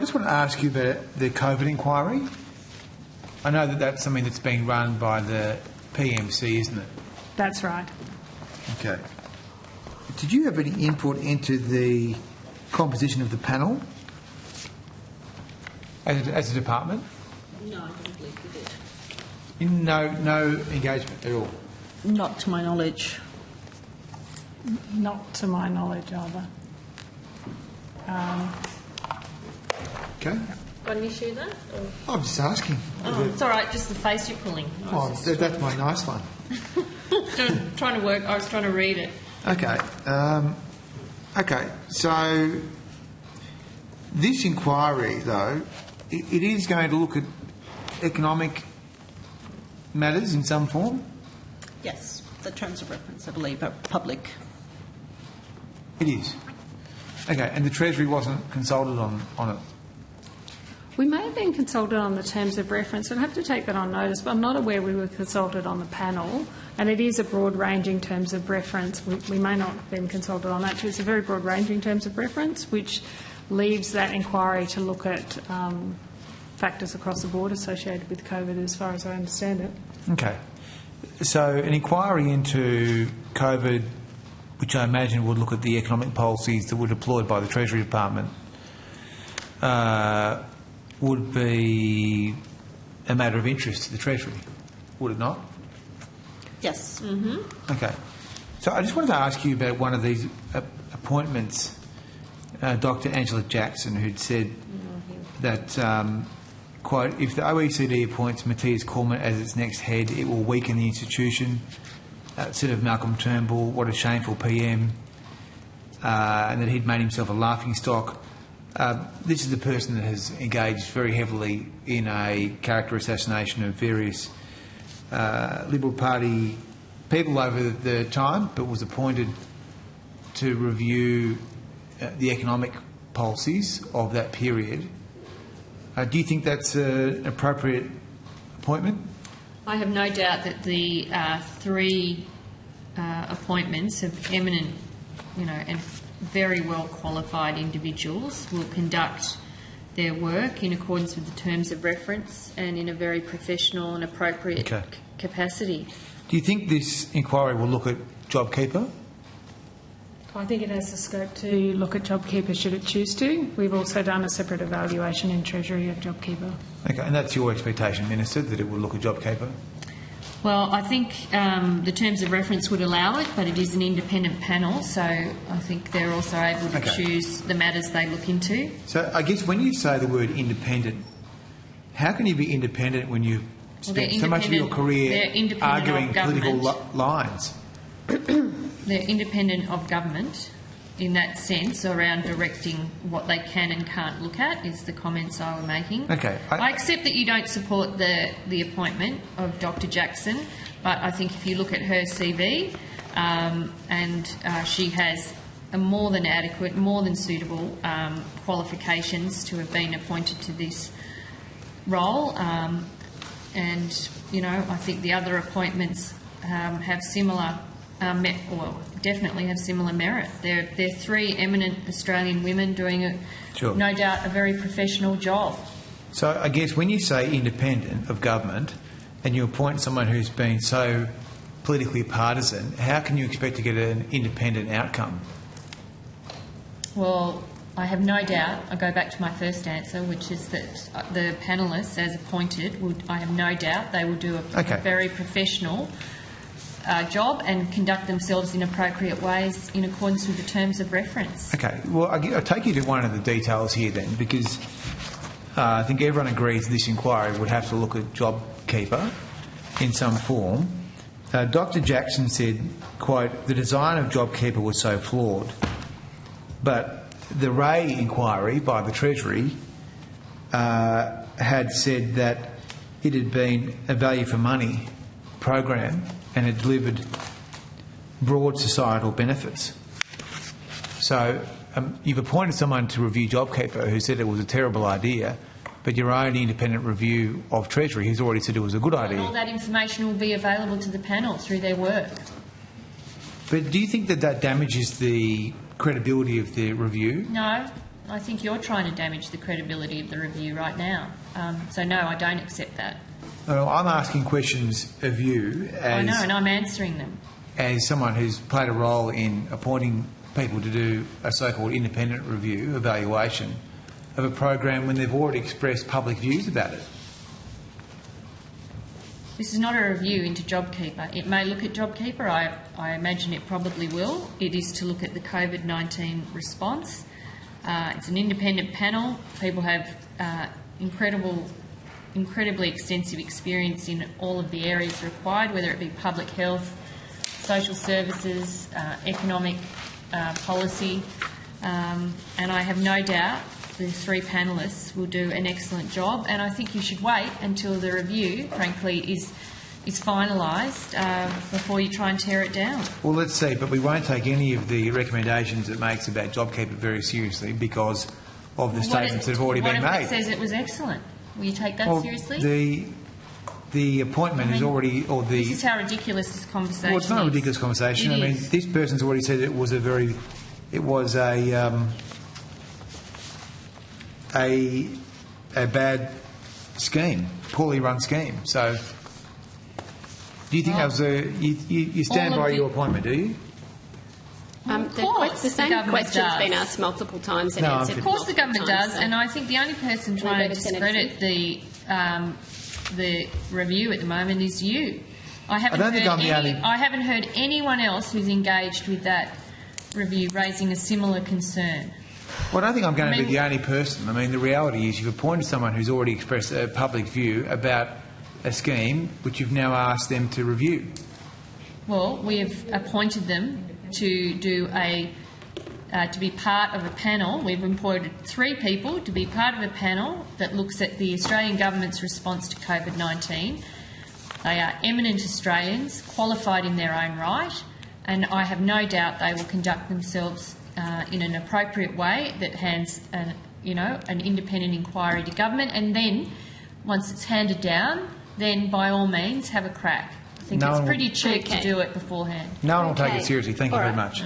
I just want to ask you about the COVID inquiry. I know that that's something that's being run by the PMC, isn't it? That's right. Okay. Did you have any input into the composition of the panel as a department? No, I don't believe we did. No engagement at all? Not to my knowledge. Not to my knowledge either. Okay. Got an issue there? I'm just asking. Oh, it's all right, just the face you're pulling. That's my nice one. Trying to work, I was trying to read it. Okay. Okay, so this inquiry, though, it is going to look at economic matters in some form? Yes, the terms of reference, I believe, are public. It is. Okay, and the Treasury wasn't consulted on it? We may have been consulted on the terms of reference. I'd have to take that on notice, but I'm not aware we were consulted on the panel. And it is a broad-ranging terms of reference. We may not have been consulted on that. It's a very broad-ranging terms of reference, which leaves that inquiry to look at factors across the board associated with COVID, as far as I understand it. Okay. So an inquiry into COVID, which I imagine would look at the economic policies that were deployed by the Treasury Department, would be a matter of interest to the Treasury, would it not? Yes. Mm-hmm. Okay. So I just wanted to ask you about one of these appointments, Dr. Angela Jackson, who'd said that, quote, if the OECD appoints Matthias Cormann as its next head, it will weaken the institution. Said of Malcolm Turnbull, what a shameful PM, and that he'd made himself a laughingstock. This is the person that has engaged very heavily in a character assassination of various Liberal Party people over the time, but was appointed to review the economic policies of that period. Do you think that's an appropriate appointment? I have no doubt that the three appointments of eminent, and very well qualified individuals will conduct their work in accordance with the terms of reference and in a very professional and appropriate capacity. Do you think this inquiry will look at JobKeeper? I think it has the scope to look at JobKeeper should it choose to. We've also done a separate evaluation in Treasury of JobKeeper. Okay, and that's your expectation, Minister, that it will look at JobKeeper? Well, I think the terms of reference would allow it, but it is an independent panel, so I think they're also able to choose the matters they look into. So I guess when you say the word independent, how can you be independent when you've spent so much of your career arguing political lines? They're independent of government in that sense, around directing what they can and can't look at, is the comments I was making. Okay. I accept that you don't support the appointment of Dr. Jackson, but I think if you look at her CV, she has a more than adequate, more than suitable qualifications to have been appointed to this role. I think the other appointments have similar definitely have similar merit. They're three eminent Australian women doing, no doubt, a very professional job. So I guess when you say independent of government and you appoint someone who's been so politically partisan, how can you expect to get an independent outcome? Well, I have no doubt, I go back to my first answer, which is that the panellists, as appointed, I have no doubt they will do a very professional job and conduct themselves in appropriate ways in accordance with the terms of reference. Okay, well, I'll take you to one of the details here then, because I think everyone agrees this inquiry would have to look at JobKeeper in some form. Dr. Jackson said, quote, the design of JobKeeper was so flawed, but the Ray inquiry by the Treasury had said that it had been a value for money program and it delivered broad societal benefits. So you've appointed someone to review JobKeeper who said it was a terrible idea, but your own independent review of Treasury has already said it was a good idea. And all that information will be available to the panel through their work. But do you think that damages the credibility of the review? No, I think you're trying to damage the credibility of the review right now. So no, I don't accept that. No, I'm asking questions of you I know, as, and I'm answering them. as someone who's played a role in appointing people to do a so-called independent review, evaluation of a program when they've already expressed public views about it. This is not a review into JobKeeper. It may look at JobKeeper. I imagine it probably will. It is to look at the COVID-19 response. It's an independent panel. People have incredibly extensive experience in all of the areas required, whether it be public health, social services, economic policy, and I have no doubt the three panellists will do an excellent job, and I think you should wait until the review, frankly, is finalised before you try and tear it down. Well, let's see, but we won't take any of the recommendations it makes about JobKeeper very seriously because of the statements that have already been What made. if it says it was excellent? Will you take that seriously? The appointment is already, or the... This is how ridiculous this conversation is. Well, it's not a ridiculous conversation. It I mean, is. this person's already said it was a bad scheme, poorly run scheme. So, do you think that was you stand by your appointment? Do you? Of course, the same government question's does. been asked multiple times and No, answered Of course, the multiple government times, does, so- and I think the only person trying to discredit the review at the moment is you. I haven't heard anyone else who's engaged with that review raising a similar concern. Well, I don't think I'm going to be the only person. I mean, the reality is you've appointed someone who's already expressed a public view about a scheme which you've now asked them to review. Well, we have appointed them to do to be part of a panel. We've appointed 3 people to be part of a panel that looks at the Australian government's response to COVID-19. They are eminent Australians, qualified in their own right, and I have no doubt they will conduct themselves in an appropriate way that hands an independent inquiry to government, and then once it's handed down, then by all means have a crack. I think it's pretty cheap to do it beforehand. No one will take it seriously. Thank you very much.